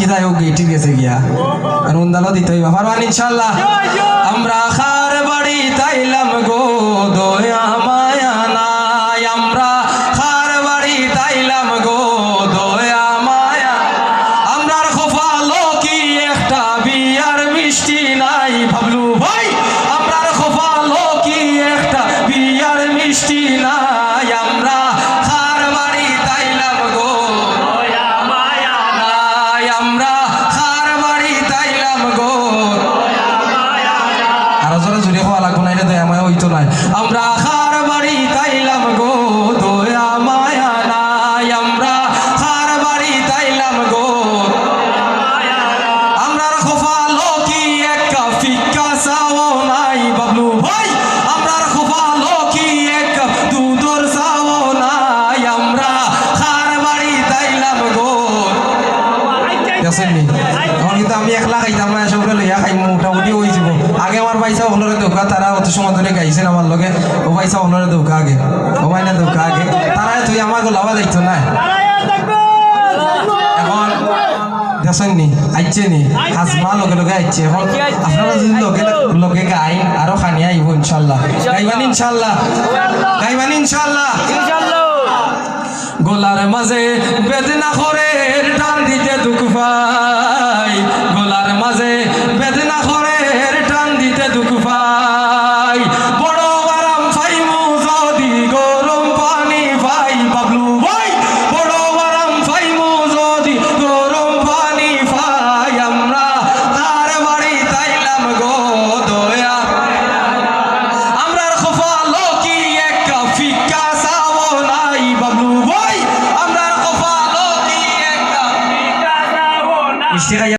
কি যাই হোক ঠিক আছে গিয়া আর উন্দালো দিতে হইবা পারবান ইনশাআল্লাহ আমরা খার বাড়ি তাইলাম গো দয়া মায়া নাই আমরা খার বাড়ি তাইলাম গো দয়া মায়া আমরার খোফালো কি একটা বিয়ার মিষ্টি নাই ভাবলু ভাই আমরার খোফালো কি একটা বিয়ার মিষ্টি নাই আমরা খার বাড়ি তাইলাম গো দয়া মায়া নাই আমরা খার বাড়ি তাইলাম গো দয়া মায়া আর জোরে জোরে হওয়া লাগবো না এটা দয়া মায়া হইতো নাই আমরা খার বাড়ি তাইলাম গো দয়া মায়া নাই আমরা খার বাড়ি তাইলাম গো আমরার খোফালো কি একটা ফিক্কা চাও নাই বাবলু ভাই আমরার খোফালো কি এক দুধর চাও নাই আমরা খার বাড়ি তাইলাম গো দেখছেন এখন কিন্তু আমি একলা খাইতাম না সবরে লইয়া খাই মোটামুটি হয়ে যাব আগে আমার পয়সা হলরে দৌকা তারা অত সময় ধরে গাইছেন আমার লগে ও পয়সা হলরে দৌকা আগে ও মাইনা দৌকা আগে তারা তুই আমার গোলাবা যাইতো না এখন দেখছেন নি আইছে নি হাজমা লগে লগে আইছে এখন আপনারা যদি লগে লগে গাই আরো খানি আইব ইনশাআল্লাহ গাইবান ইনশাআল্লাহ গাইবান ইনশাআল্লাহ গোলার মাঝে বেদনা করে টান দিতে দুঃখ পাই গোলার মাঝে বেদনা করে টান দিতে দুঃখ পাই বড় আরাম পাইমু যদি গরম পানি পাই বাবলু ভাই বড় আরাম পাইমু যদি গরম পানি পাই আমরা তার বাড়ি তাইলাম গো দয়া আমরার খোফালো কি একটা ফিক্কা চাও নাই বাবলু ভাই আমরার খোফালো কি একটা ফিক্কা চাও নাই